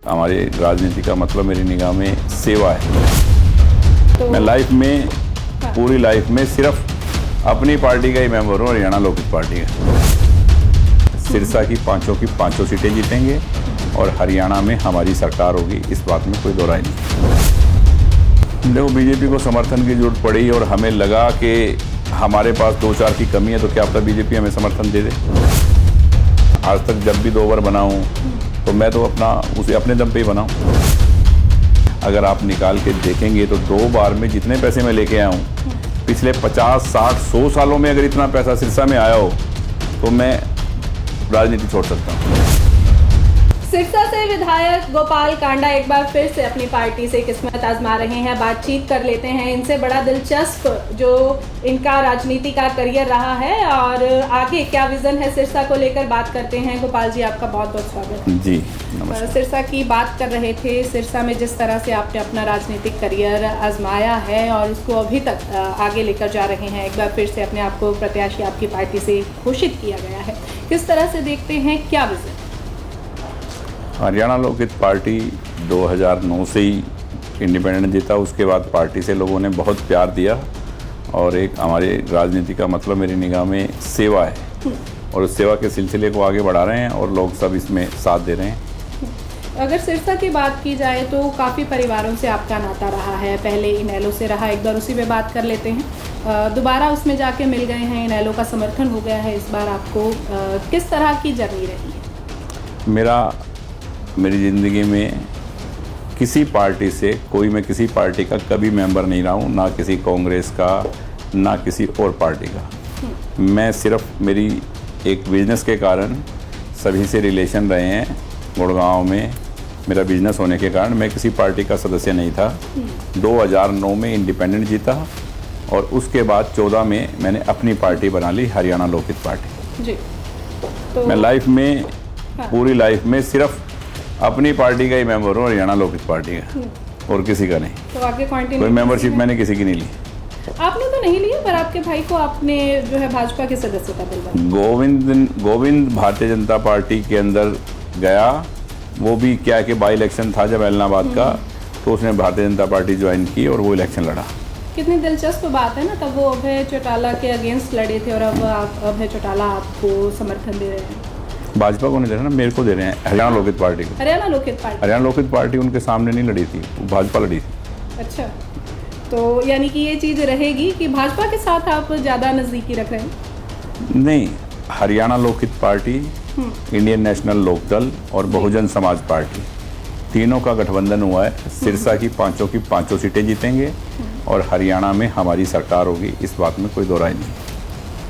हमारी राजनीति का मतलब मेरी निगाह में सेवा है। तो मैं लाइफ में पूरी लाइफ में सिर्फ अपनी पार्टी का ही मेंबर हूँ, हरियाणा लोकहित पार्टी का। सिरसा की पांचों सीटें जीतेंगे और हरियाणा में हमारी सरकार होगी, इस बात में कोई दो राय नहीं। देखो, बीजेपी को समर्थन की जरूरत पड़ी और हमें लगा कि हमारे पास 2-4 की कमी है, तो क्या पता बीजेपी हमें समर्थन दे दे। आज तक जब भी 2 बार बना हूँ तो मैं तो उसे अपने दम पे ही बनाऊँ। अगर आप निकाल के देखेंगे तो 2 बार में जितने पैसे मैं लेके आया हूँ, पिछले 50, 60, 100 सालों में अगर इतना पैसा सिरसा में आया हो तो मैं राजनीति छोड़ सकता हूँ। सिरसा से विधायक गोपाल कांडा एक बार फिर से अपनी पार्टी से किस्मत आजमा रहे हैं। बातचीत कर लेते हैं इनसे। बड़ा दिलचस्प जो इनका राजनीति का करियर रहा है और आगे क्या विजन है सिरसा को लेकर बात करते हैं। गोपाल जी, आपका बहुत बहुत स्वागत है। जी नमस्कार। सिरसा की बात कर रहे थे। सिरसा में जिस तरह से आपने अपना राजनीतिक करियर आजमाया है और उसको अभी तक आगे लेकर जा रहे हैं, एक बार फिर से अपने आप को प्रत्याशी आपकी पार्टी से घोषित किया गया है, किस तरह से देखते हैं, क्या विजन? हरियाणा लोकहित पार्टी 2009 से ही इंडिपेंडेंट जीता। उसके बाद पार्टी से लोगों ने बहुत प्यार दिया और एक हमारी राजनीति का मतलब मेरी निगाह में सेवा है और उस सेवा के सिलसिले को आगे बढ़ा रहे हैं और लोग सब इसमें साथ दे रहे हैं। अगर सिरसा की बात की जाए तो काफ़ी परिवारों से आपका नाता रहा है। पहले इनेलो से रहा, एक बार उसी पे बात कर लेते हैं। दोबारा उसमें जाके मिल गए हैं, इनेलो का समर्थन हो गया है इस बार आपको। किस तरह की जर्नी रही है? मेरी ज़िंदगी में किसी पार्टी से मैं किसी पार्टी का कभी मेंबर नहीं रहा हूँ, ना किसी कांग्रेस का, ना किसी और पार्टी का। मैं सिर्फ मेरी एक बिजनेस के कारण सभी से रिलेशन रहे हैं। गुड़गांव में मेरा बिजनेस होने के कारण मैं किसी पार्टी का सदस्य नहीं था। 2009 में इंडिपेंडेंट जीता और उसके बाद 14 में मैंने अपनी पार्टी बना ली, हरियाणा लोकहित पार्टी जी। तो मैं लाइफ में पूरी लाइफ में सिर्फ अपनी पार्टी का ही मेंबर हूँ, हरियाणा लोकहित पार्टी का, और किसी का नहीं। तो आगे कोई मेंबरशिप मैंने किसी की नहीं ली। आपने तो नहीं लिया, पर आपके भाई को आपने जो है भाजपा की सदस्यता दिलवाई। गोविंद भारतीय जनता पार्टी के अंदर गया। वो भी क्या कि बाई इलेक्शन था जब ऐलनाबाद का, तो उसने भारतीय जनता पार्टी ज्वाइन की और वो इलेक्शन लड़ा। कितनी दिलचस्प बात है ना, तब वो अभय चौटाला के अगेंस्ट लड़े थे और अब अभय चौटाला आपको समर्थन दे रहे हैं। भाजपा को नहीं दे रहे ना, मेरे को दे रहे हैं, हरियाणा लोकहित पार्टी को। हरियाणा लोकहित पार्टी उनके सामने नहीं लड़ी थी, भाजपा लड़ी थी। अच्छा, तो यानी कि ये चीज़ रहेगी कि भाजपा के साथ आप ज़्यादा नज़दीकी रख रहे हैं? नहीं, Haryana Lokhit party, Indian national Lokdal और बहुजन समाज पार्टी, तीनों का गठबंधन हुआ है। सिरसा की पांचों सीटें जीतेंगे और हरियाणा में हमारी सरकार होगी, इस बात में कोई दो राय नहीं।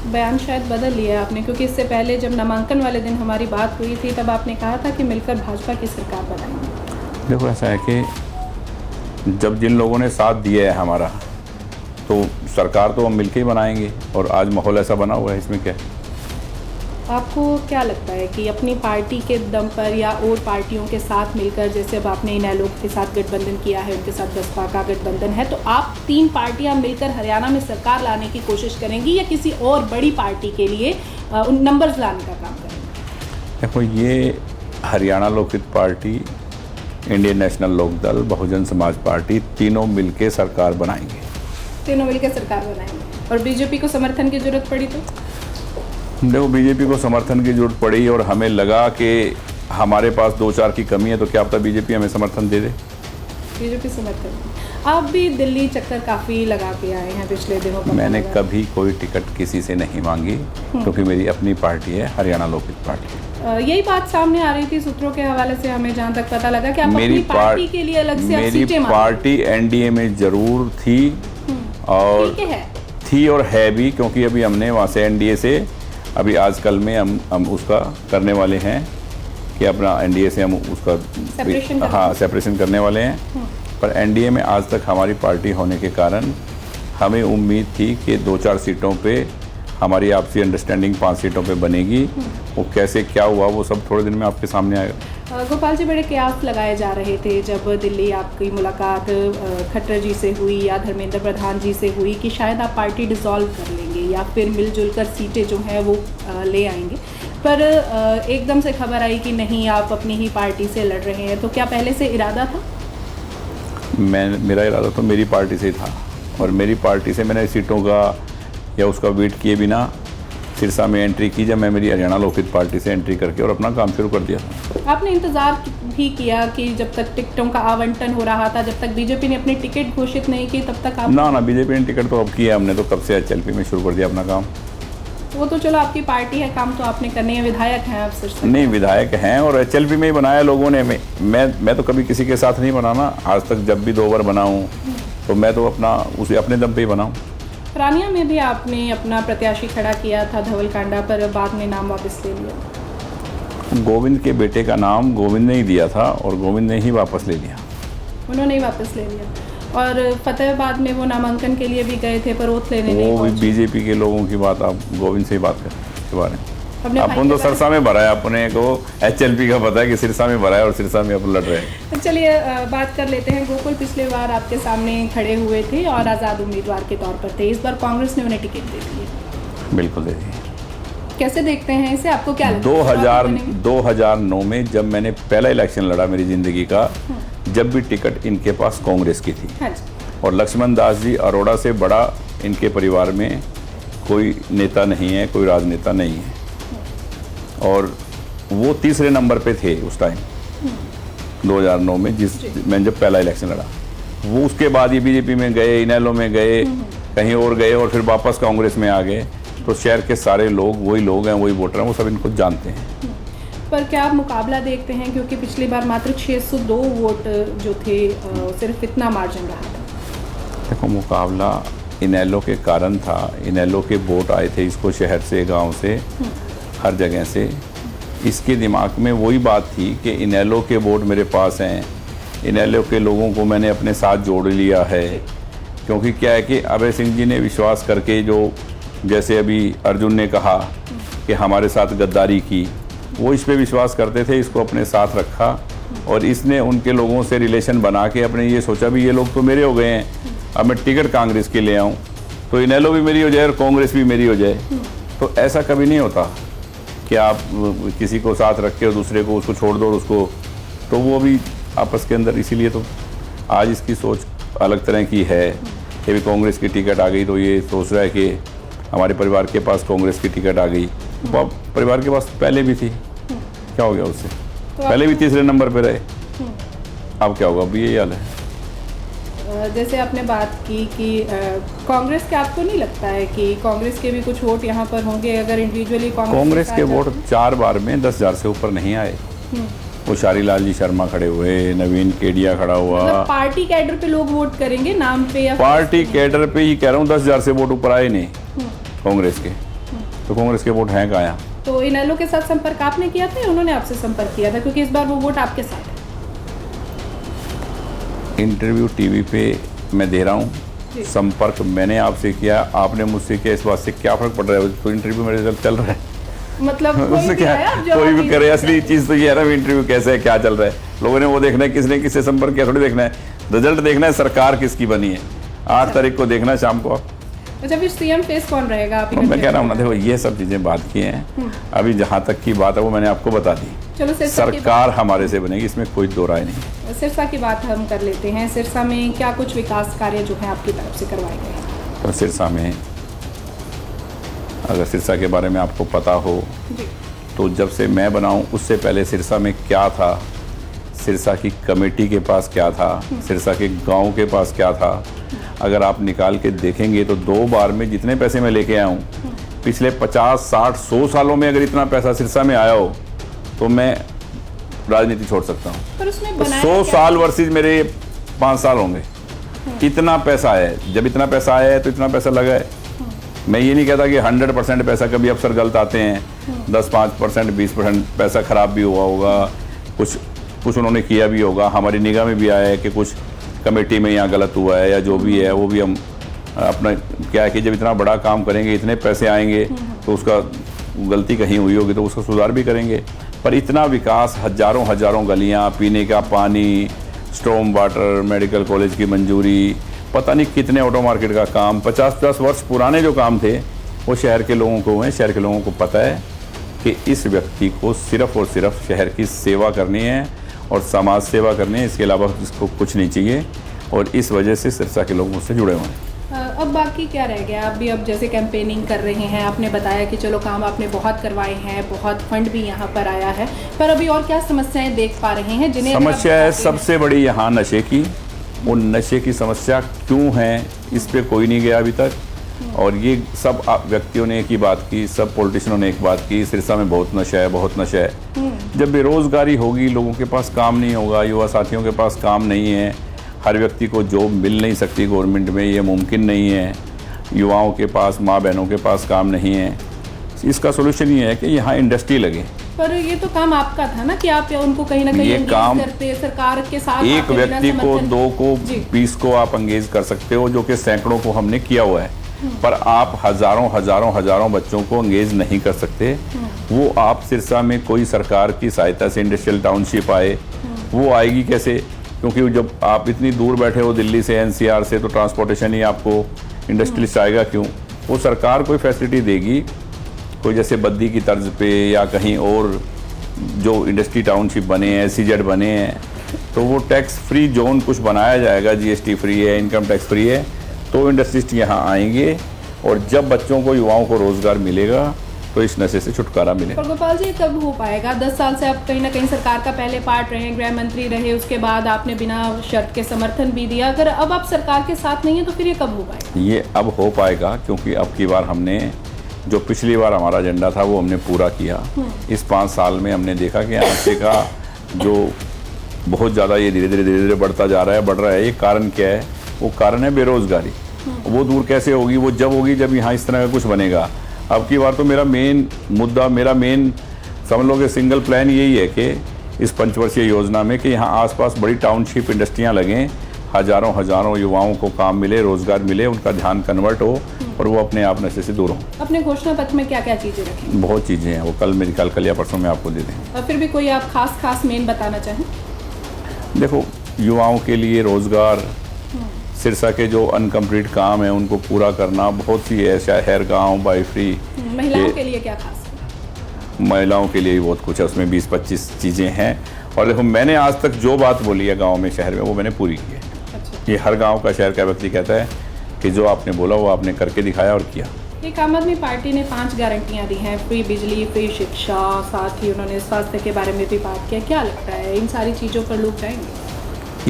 बयान शायद बदल लिया आपने, क्योंकि इससे पहले जब नामांकन वाले दिन हमारी बात हुई थी तब आपने कहा था कि मिलकर भाजपा की सरकार बनाएंगे। देखो, ऐसा है कि जब जिन लोगों ने साथ दिया है हमारा, तो सरकार तो हम मिलकर ही बनाएंगे और आज माहौल ऐसा बना हुआ है, इसमें क्या है? आपको क्या लगता है कि अपनी पार्टी के दम पर या और पार्टियों के साथ मिलकर, जैसे अब आपने इनेलो के साथ गठबंधन किया है, उनके साथ बसपा का गठबंधन है, तो आप 3 पार्टियां मिलकर हरियाणा में सरकार लाने की कोशिश करेंगी या किसी और बड़ी पार्टी के लिए उन नंबर्स लाने का काम करेंगे? देखो, ये Haryana Lokhit party, Indian national Lokdal, Bahujan Samaj party, तीनों मिलकर सरकार बनाएंगे। और बीजेपी को समर्थन की जरूरत पड़ी तो? देखो, बीजेपी को समर्थन की जरूरत पड़ी और हमें लगा कि हमारे पास 2-4 की कमी है, तो क्या पता बीजेपी हमें समर्थन दे दे। बीजेपी समर्थन। आप भी दिल्ली चक्कर काफ़ी लगा के आए हैं पिछले दिनों का। मैंने कभी कोई टिकट किसी से नहीं मांगी, क्योंकि मेरी अपनी पार्टी है, हरियाणा लोकहित पार्टी। यही बात सामने आ रही थी सूत्रों के हवाले से, हमें जहाँ तक पता लगा कि आप अपनी पार्टी के लिए अलग से मेरी पार्टी एनडीए में जरूर थी और है भी, क्योंकि अभी हमने वहाँ से एनडीए से अभी आजकल में हम उसका करने वाले हैं कि अपना एनडीए से हम उसका सेपरेशन करने वाले हैं। पर एनडीए में आज तक हमारी पार्टी होने के कारण हमें उम्मीद थी कि 2-4 सीटों पे हमारी आपसी अंडरस्टैंडिंग 5 सीटों पे बनेगी। वो कैसे क्या हुआ वो सब थोड़े दिन में आपके सामने आएगा। गोपाल जी, बड़े कयास लगाए जा रहे थे जब दिल्ली आपकी मुलाकात खट्टर जी से हुई या धर्मेंद्र प्रधान जी से हुई कि शायद आप पार्टी डिसॉल्व कर लेंगे या फिर मिलजुल कर सीटें जो हैं वो ले आएंगे। पर एकदम से खबर आई कि नहीं, आप अपनी ही पार्टी से लड़ रहे हैं, तो क्या पहले से इरादा था? मेरा इरादा तो मेरी पार्टी से ही था, और मेरी पार्टी से मैंने सीटों का या उसका वेट किए बिना सिरसा में एंट्री की, जब मैं मेरी हरियाणा लोकहित पार्टी से एंट्री करके और अपना काम शुरू कर दिया था। आपने इंतज़ार भी किया कि जब तक टिकटों का आवंटन हो रहा था, जब तक बीजेपी ने अपनी टिकट घोषित नहीं की, तब तक आप? ना बीजेपी ने टिकट तो अब किया, हमने तो कब से HLP में शुरू कर दिया अपना काम। वो तो चलो आपकी पार्टी है, काम तो आपने करने हैं, विधायक हैं आप सिरसा? नहीं, विधायक हैं और HLP में ही बनाया लोगों ने। मैं तो कभी किसी के साथ नहीं बनाना आज तक, जब भी 2 बार बनाऊँ तो मैं तो अपने दम पे ही बनाऊँ। रानिया में भी आपने अपना प्रत्याशी खड़ा किया था धवल कांडा पर, बाद में नाम वापस ले लिया। गोविंद के बेटे का नाम गोविंद ने ही दिया था और गोविंद ने ही वापस ले लिया। उन्होंने ही वापस ले लिया। और फतेहाबाद में वो नामांकन के लिए भी गए थे पर ओथ लेने नहीं पहुंचे। वो बीजेपी के लोगों की बात, आप गोविंद से ही बात करें इसके बारे में। अपन तो सिरसा में भरा है, अपने को HLP का पता है कि सिरसा में भरा है और सिरसा में अपन लड़ रहे हैं। चलिए बात कर लेते हैं। गोकुल पिछले बार आपके सामने खड़े हुए थे और आज़ाद उम्मीदवार के तौर पर थे, इस बार कांग्रेस ने उन्हें टिकट दे दी है। बिल्कुल दे दी। कैसे देखते हैं इसे, आपको क्या लगता है? 2009 में जब मैंने पहला इलेक्शन लड़ा मेरी जिंदगी का, जब भी टिकट इनके पास कांग्रेस की थी। हाँ जी। और लक्ष्मण दास जी अरोड़ा से बड़ा इनके परिवार में कोई नेता नहीं है, कोई राजनेता नहीं है, और वो तीसरे नंबर पे थे उस टाइम 2009 में, मैं जब पहला इलेक्शन लड़ा। वो उसके बाद ये बीजेपी में गए, इनेलो में गए, कहीं और गए और फिर वापस कांग्रेस में आ गए। तो शहर के सारे लोग वही लोग हैं, वही वोटर हैं, वो सब इनको जानते हैं। पर क्या आप मुकाबला देखते हैं, क्योंकि पिछली बार मात्र 602 वोट जो थे, सिर्फ इतना मार्जिन रहा था? देखो, मुकाबला इनेलो के कारण था। इनेलो के वोट आए थे इसको शहर से, गांव से, हर जगह से। इसके दिमाग में वही बात थी कि इनेलो के वोट मेरे पास हैं, इनेलो के लोगों को मैंने अपने साथ जोड़ लिया है। क्योंकि क्या है कि अभय सिंह जी ने विश्वास करके, जो जैसे अभी अर्जुन ने कहा कि हमारे साथ गद्दारी की, वो इस पे विश्वास करते थे, इसको अपने साथ रखा और इसने उनके लोगों से रिलेशन बना के अपने ये सोचा भी ये लोग तो मेरे हो गए हैं, अब मैं टिकट कांग्रेस के ले आऊँ तो इनेलो भी मेरी हो जाए और कांग्रेस भी मेरी हो जाए। तो ऐसा कभी नहीं होता कि आप किसी को साथ रख के और दूसरे को उसको छोड़ दो उसको, तो वो भी आपस के अंदर, इसीलिए तो आज इसकी सोच अलग तरह की है कि भी कांग्रेस की टिकट आ गई तो ये सोच रहा है कि हमारे परिवार के पास कांग्रेस की टिकट आ गई। तो परिवार के पास पहले भी थी, क्या हो गया उससे? तो पहले भी तीसरे नंबर पे रहे, अब क्या होगा? अब यही हाल है। जैसे आपने बात की कि कांग्रेस के, आपको नहीं लगता है कि कांग्रेस के भी कुछ वोट यहाँ पर होंगे अगर इंडिविजुअली कांग्रेस के वोट 4 बार में 10,000 से ऊपर नहीं आए? वो शारीलाल जी शर्मा खड़े हुए, नवीन केडिया खड़ा हुआ, मतलब पार्टी कैडर पे लोग वोट करेंगे नाम पे या पार्टी कैडर पे ही कह रहा हूँ, 10,000 से वोट ऊपर आए नहीं कांग्रेस के। तो कांग्रेस के वोट हैं कहाँ? तो इनेलो के साथ संपर्क आपने किया था या उन्होंने आपसे संपर्क किया था, क्योंकि इस बार वो वोट आपके साथ है? इंटरव्यू टीवी पे मैं दे रहा हूँ, संपर्क मैंने आपसे किया, आपने मुझसे किया, इस बात से क्या फर्क पड़ रहा है? तो इंटरव्यू मेरे साथ चल रहा है, मतलब उससे क्या कोई भी करे। असली चीज़ तो ये है ना, इंटरव्यू कैसे है, क्या चल रहा है, लोगों ने वो देखना है किसने किससे संपर्क किया, थोड़ी देखना है रिजल्ट, देखना है सरकार किसकी बनी है। 8 तारीख को देखना शाम को। अच्छा, फिर सीएम फेस कौन रहेगा? आप मैं कह रहा हूँ ना, देखो ये सब चीज़ें बात की हैं, अभी जहाँ तक की बात है वो मैंने आपको बता दी। चलो, सरकार हमारे से बनेगी, इसमें कोई दो राय नहीं। सिरसा की बात हम कर लेते हैं। सिरसा में क्या कुछ विकास कार्य जो है आपकी तरफ से करवाए गए हैं? तो सिरसा में, अगर सिरसा के बारे में आपको पता हो तो जब से मैं बनाऊं उससे पहले सिरसा में क्या था, सिरसा की कमेटी के पास क्या था, सिरसा के गांव के पास क्या था, अगर आप निकाल के देखेंगे तो 2 बार में जितने पैसे मैं लेके आया हूँ, पिछले 50, 60, 100 सालों में अगर इतना पैसा सिरसा में आया हो तो मैं राजनीति छोड़ सकता हूँ। पर उसमें तो 100 साल वर्सेस मेरे 5 साल होंगे, इतना पैसा है। जब इतना पैसा आया है तो इतना पैसा लगा है। मैं ये नहीं कहता कि 100% पैसा, कभी अफसर गलत आते हैं, 10-5%, 20% पैसा खराब भी हुआ होगा, कुछ उन्होंने किया भी होगा, हमारी निगाह में भी आया है कि कुछ कमेटी में यहाँ गलत हुआ है या जो भी है, वो भी हम अपना क्या है कि जब इतना बड़ा काम करेंगे, इतने पैसे आएंगे तो उसका गलती कहीं हुई होगी तो उसका सुधार भी करेंगे। पर इतना विकास, हजारों गलियाँ, पीने का पानी, स्टॉर्म वाटर, मेडिकल कॉलेज की मंजूरी, पता नहीं कितने ऑटो मार्केट का काम, 50-50 वर्ष पुराने जो काम थे वो शहर के लोगों को हुए। शहर के लोगों को पता है कि इस व्यक्ति को सिर्फ और सिर्फ शहर की सेवा करनी है और समाज सेवा करनी है, इसके अलावा इसको कुछ नहीं चाहिए। और इस वजह से सिरसा के लोग मुझसे जुड़े हुए हैं। अब बाकी क्या रह गया? आप भी अब जैसे कैंपेनिंग कर रहे हैं, आपने बताया कि चलो काम आपने बहुत करवाए हैं, बहुत फंड भी यहाँ पर आया है, पर अभी और क्या समस्याएं देख पा रहे हैं जिन्हें समस्या है सबसे बड़ी यहाँ नशे की। वो नशे की समस्या क्यों है, इस पे कोई नहीं गया अभी तक। और ये सब व्यक्तियों ने एक ही बात की, सब पॉलिटिशियनों ने एक बात की, सिरसा में बहुत नशा है, बहुत नशा है। जब बेरोजगारी होगी, लोगों के पास काम नहीं होगा, युवा साथियों के पास काम नहीं है, हर व्यक्ति को जॉब मिल नहीं सकती गवर्नमेंट में, ये मुमकिन नहीं है, युवाओं के पास, माँ बहनों के पास काम नहीं है। इसका सोल्यूशन ये है कि यहाँ इंडस्ट्री लगे। पर ये तो काम आपका था ना कि आप उनको कहीं ना कहीं ये काम करते सरकार के साथ। एक व्यक्ति को, 2 को, 20 को आप एंगेज कर सकते हो, जो कि सैकड़ों को हमने किया हुआ है। पर आप हजारों बच्चों को एंगेज नहीं कर सकते। वो आप सिरसा में कोई सरकार की सहायता से इंडस्ट्रियल टाउनशिप आए, वो आएगी कैसे? क्योंकि जब आप इतनी दूर बैठे हो दिल्ली से, एनसीआर से, तो ट्रांसपोर्टेशन ही आपको इंडस्ट्रियलिस्ट आएगा क्यों? वो सरकार कोई फैसिलिटी देगी, कोई जैसे बद्दी की तर्ज पे या कहीं और जो इंडस्ट्री टाउनशिप बने हैं, SEZ बने हैं, तो वो टैक्स फ्री जोन कुछ बनाया जाएगा, GST फ्री है, इनकम टैक्स फ्री है, तो इंडस्ट्रिस्ट यहाँ आएंगे। और जब बच्चों को, युवाओं को रोजगार मिलेगा तो इस नशे से छुटकारा मिलेगा। पर गोपाल जी, कब हो पाएगा? 10 साल से आप कहीं ना कहीं सरकार का पहले पार्ट रहे, गृह मंत्री रहे, उसके बाद आपने बिना शर्त के समर्थन भी दिया। अगर अब आप सरकार के साथ नहीं है तो फिर ये कब हो पाएगा? ये अब हो पाएगा, क्योंकि अब की बार हमने जो पिछली बार हमारा एजेंडा था वो हमने पूरा किया। इस 5 साल में हमने देखा कि नशे का जो बहुत ज़्यादा ये धीरे धीरे बढ़ता जा रहा है, बढ़ रहा है। ये कारण क्या है? वो कारण है बेरोजगारी। वो दूर कैसे होगी? वो जब होगी जब यहाँ इस तरह का कुछ बनेगा। अब की बार तो मेरा मेन मुद्दा, मेरा मेन समझ लो कि सिंगल प्लान यही है कि इस 5 वर्षीय योजना में कि यहाँ आसपास बड़ी टाउनशिप इंडस्ट्रियाँ लगें, हजारों युवाओं को काम मिले, रोजगार मिले, उनका ध्यान कन्वर्ट हो और वो अपने आप नशे से दूर हो। अपने घोषणा पत्र में क्या क्या चीज़ें रखें? बहुत चीज़ें हैं, वो कल या परसों में आपको दे दें। और फिर भी कोई आप खास मेन बताना चाहें? देखो, युवाओं के लिए रोजगार, सिरसा के जो अनकम्प्लीट काम है उनको पूरा करना, बहुत सी है, शहर गांव बाई फ्री। महिलाओं के लिए क्या खास है? महिलाओं के लिए भी बहुत कुछ है, उसमें 20-25 चीज़ें हैं। और देखो, मैंने आज तक जो बात बोली है गांव में, शहर में, वो मैंने पूरी की है। अच्छा। ये हर गांव का, शहर का व्यक्ति कहता है कि जो आपने बोला वो आपने करके दिखाया और किया। एक आम आदमी पार्टी ने 5 गारंटियाँ दी हैं, फ्री बिजली, फ्री शिक्षा, साथ ही उन्होंने स्वास्थ्य के बारे में भी बात किया। क्या लगता है इन सारी चीज़ों पर लोग जाएंगे?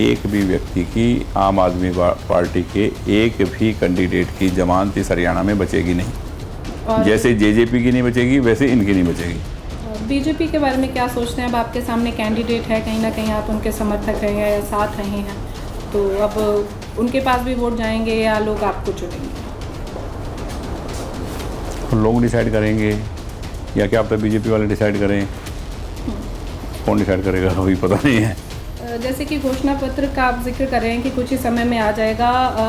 एक भी व्यक्ति की, आम आदमी पार्टी के एक भी कैंडिडेट की जमानत इस हरियाणा में बचेगी नहीं। जैसे JJP की नहीं बचेगी, वैसे इनकी नहीं बचेगी। बीजेपी के बारे में क्या सोचते हैं? अब आपके सामने कैंडिडेट है, कहीं ना कहीं आप उनके समर्थक रहे हैं या साथ रहे हैं, तो अब उनके पास भी वोट जाएंगे या लोग आपको चुनेंगे? लोग डिसाइड करेंगे, या क्या आपका BJP वाले डिसाइड करें? कौन डिसाइड करेगा अभी पता नहीं है। जैसे कि घोषणा पत्र का आप जिक्र कर रहे हैं कि कुछ ही समय में आ जाएगा,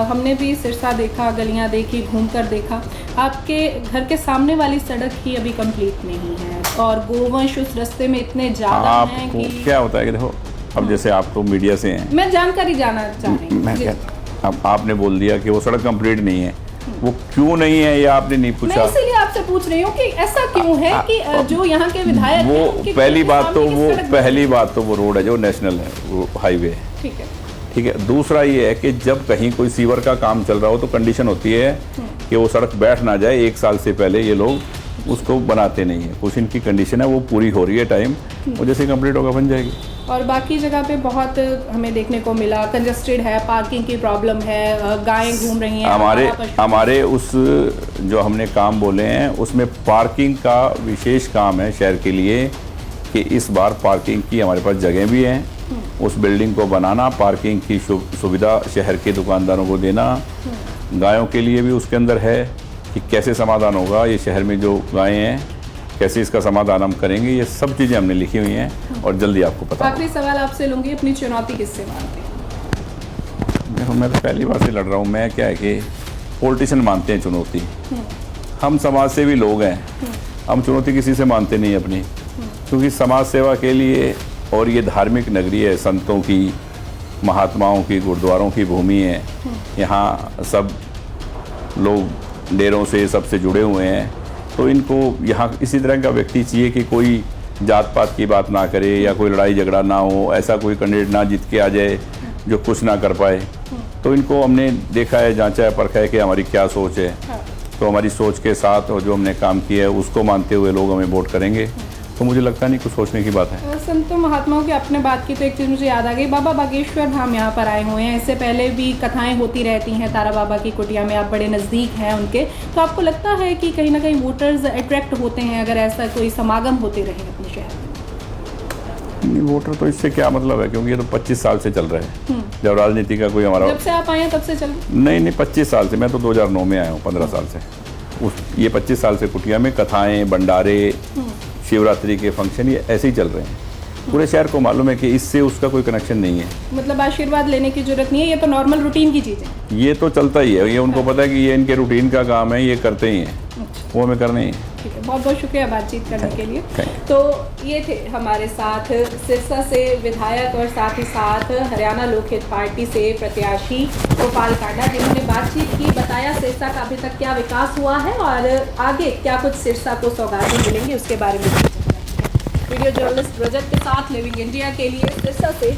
हमने भी सिरसा देखा, गलियां देखी, घूमकर देखा, आपके घर के सामने वाली सड़क ही अभी कंप्लीट नहीं है और गोवंश उस रास्ते में इतने ज़्यादा हैं कि क्या होता है कि देखो, अब जैसे आप तो मीडिया से हैं, मैं जानकारी जानना चाह रही हूँ। अब आपने बोल दिया कि वो सड़क कंप्लीट नहीं है, वो क्यों नहीं है ये आपने नहीं पूछा। मैं इसीलिए आपसे पूछ रही हूँ कि ऐसा क्यों है कि जो यहाँ के विधायक हैं, वो पहली बात तो वो रोड है जो नेशनल है, वो हाईवे है, ठीक है। दूसरा ये है कि जब कहीं कोई सीवर का काम चल रहा हो तो कंडीशन होती है कि वो सड़क बैठ ना जाए, 1 साल से पहले ये लोग उसको बनाते नहीं है। कुछ इनकी कंडीशन है, वो पूरी हो रही है टाइम, वो जैसे कंप्लीट होगा बन जाएगी। और बाकी जगह पे बहुत हमें देखने को मिला, कंजस्टेड है, पार्किंग की प्रॉब्लम है, गायें घूम रही हैं। हमारे उस जो हमने काम बोले हैं उसमें पार्किंग का विशेष काम है शहर के लिए कि इस बार पार्किंग की हमारे पास जगह भी हैं, उस बिल्डिंग को बनाना, पार्किंग की सुविधा शहर के दुकानदारों को देना, गायों के लिए भी उसके अंदर है कि कैसे समाधान होगा, ये शहर में जो गायें हैं कैसे इसका समाधान हम करेंगे, ये सब चीज़ें हमने लिखी हुई हैं और जल्दी आपको पता। आखिरी सवाल आपसे लूँगी, अपनी चुनौती किससे मानते हैं? देखो, मैं तो पहली बार से लड़ रहा हूँ। मैं क्या है कि पॉलिटिशियन मानते हैं चुनौती, हम समाज सेवी लोग हैं, हम चुनौती किसी से मानते नहीं अपनी, क्योंकि समाज सेवा के लिए, और ये धार्मिक नगरी है, संतों की, महात्माओं की, गुरुद्वारों की भूमि है। यहाँ सब लोग डेरों से सबसे जुड़े हुए हैं। तो इनको यहाँ इसी तरह का व्यक्ति चाहिए कि कोई जात पात की बात ना करे या कोई लड़ाई झगड़ा ना हो, ऐसा कोई कैंडिडेट ना जीत के आ जाए जो कुछ ना कर पाए। तो इनको हमने देखा है, जांचा है, परखा है कि हमारी क्या सोच है। तो हमारी सोच के साथ और जो हमने काम किया है उसको मानते हुए लोग हमें वोट करेंगे। तो मुझे लगता नहीं कुछ सोचने की बात है। संतों महात्माओं की अपने बात की तो एक चीज़ मुझे याद आ गई, बाबा बागेश्वर धाम यहाँ पर आए हुए हैं, इससे पहले भी कथाएं होती रहती हैं तारा बाबा की कुटिया में, आप बड़े नज़दीक हैं उनके, तो आपको लगता है कि कहीं ना कहीं वोटर्स अट्रैक्ट होते हैं अगर ऐसा कोई समागम होते रहे अपने शहर में? नहीं, वोटर तो इससे क्या मतलब है, क्योंकि ये तो 25 साल से चल रहा है। जब राजनीति का कोई हमारा, जब से आप आए हैं तब से चल? नहीं 25 साल से, मैं तो 2009 में आया हूँ, 15 साल से। ये 25 साल से कुटिया में कथाएँ, भंडारे, शिवरात्रि के फंक्शन ये ऐसे ही चल रहे हैं। पूरे शहर को मालूम है कि इससे उसका कोई कनेक्शन नहीं है। मतलब आशीर्वाद लेने की जरूरत नहीं है, ये तो नॉर्मल रूटीन की चीज़ है। ये तो चलता ही है, ये उनको पता है कि ये इनके रूटीन का काम है, ये करते ही हैं। वो हमें करने ही। ठीक है, बहुत बहुत शुक्रिया बातचीत करने के लिए। तो ये थे हमारे साथ सिरसा से विधायक और साथ ही साथ हरियाणा लोकहित पार्टी से प्रत्याशी गोपाल कांडा, जिन्होंने बातचीत की, बताया सिरसा का अभी तक क्या विकास हुआ है और आगे क्या कुछ सिरसा को सौगातें मिलेंगी उसके बारे में। वीडियो जर्नलिस्ट रजत के साथ लिविंग इंडिया के लिए सिरसा से